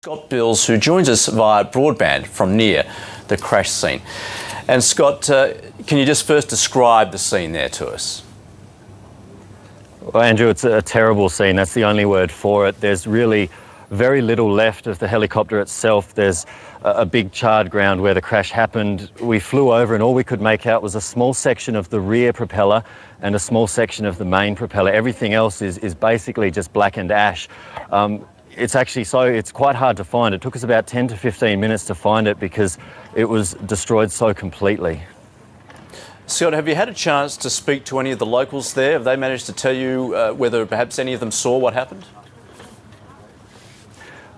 Scott Bills, who joins us via broadband from near the crash scene. And Scott, can you just first describe the scene there to us? Well, Andrew, it's a terrible scene. That's the only word for it. There's really very little left of the helicopter itself. There's a big charred ground where the crash happened. We flew over and all we could make out was a small section of the rear propeller and a small section of the main propeller. Everything else is basically just blackened ash. It's quite hard to find. It took us about 10 to 15 minutes to find it because it was destroyed so completely. Scott, have you had a chance to speak to any of the locals there? Have they managed to tell you whether perhaps any of them saw what happened?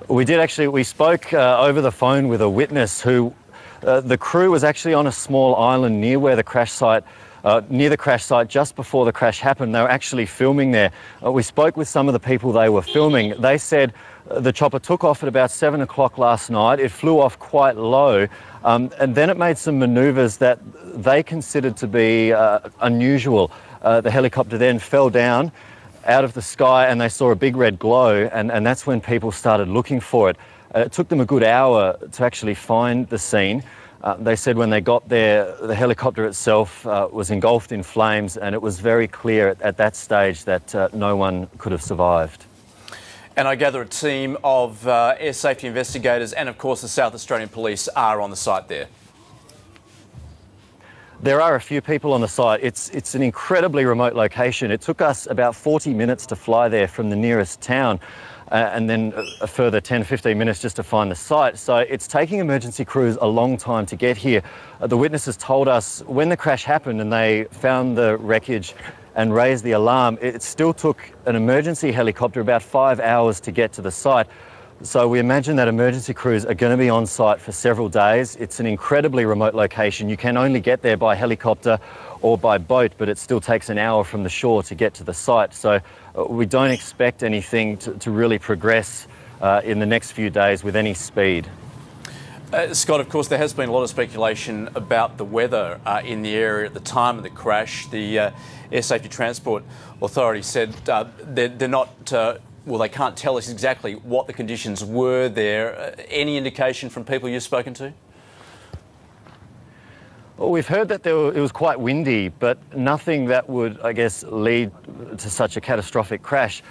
We did actually. We spoke over the phone with a witness who, the crew was actually on a small island near where the crash site, just before the crash happened. They were actually filming there. We spoke with some of the people they were filming. They said the chopper took off at about 7 o'clock last night. It flew off quite low, and then it made some manoeuvres that they considered to be unusual. The helicopter then fell down out of the sky and they saw a big red glow, and that's when people started looking for it. It took them a good hour to actually find the scene. They said when they got there, the helicopter itself was engulfed in flames, and it was very clear at that stage that no one could have survived. And I gather a team of air safety investigators and, of course, the South Australian Police are on the site there. There are a few people on the site. It's an incredibly remote location. It took us about 40 minutes to fly there from the nearest town. And then a further 10, 15 minutes just to find the site. So it's taking emergency crews a long time to get here. The witnesses told us when the crash happened and they found the wreckage and raised the alarm, it still took an emergency helicopter about 5 hours to get to the site. So we imagine that emergency crews are going to be on site for several days. It's an incredibly remote location. You can only get there by helicopter or by boat, but it still takes an hour from the shore to get to the site. So we don't expect anything to really progress in the next few days with any speed. Scott, of course, there has been a lot of speculation about the weather in the area at the time of the crash. The Air Safety Transport Authority said they're not... well, they can't tell us exactly what the conditions were there. Any indication from people you've spoken to? Well, we've heard that it was quite windy, but nothing that would, I guess, lead to such a catastrophic crash.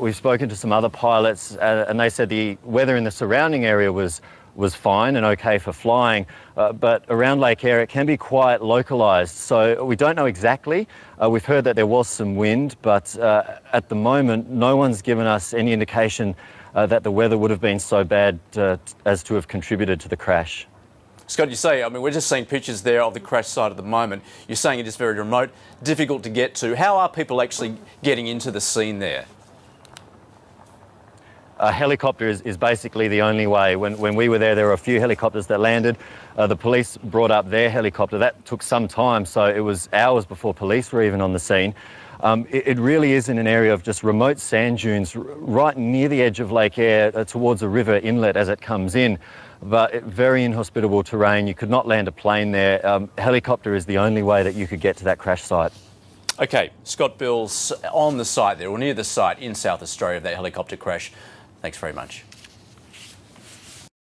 We've spoken to some other pilots and they said the weather in the surrounding area was fine and okay for flying, but around Lake Eyre it can be quite localised, so we don't know exactly. We've heard that there was some wind, but at the moment no one's given us any indication that the weather would have been so bad as to have contributed to the crash. Scott, you say, I mean, we're just seeing pictures there of the crash site at the moment. You're saying it is very remote, difficult to get to. How are people actually getting into the scene there? A helicopter is basically the only way. When we were there were a few helicopters that landed. The police brought up their helicopter. That took some time, so it was hours before police were even on the scene. It really is in an area of just remote sand dunes right near the edge of Lake Eyre towards a river inlet as it comes in, but very inhospitable terrain. You could not land a plane there. Helicopter is the only way that you could get to that crash site. Okay, Scott Bills on the site there, or near the site in South Australia of that helicopter crash. Thanks very much.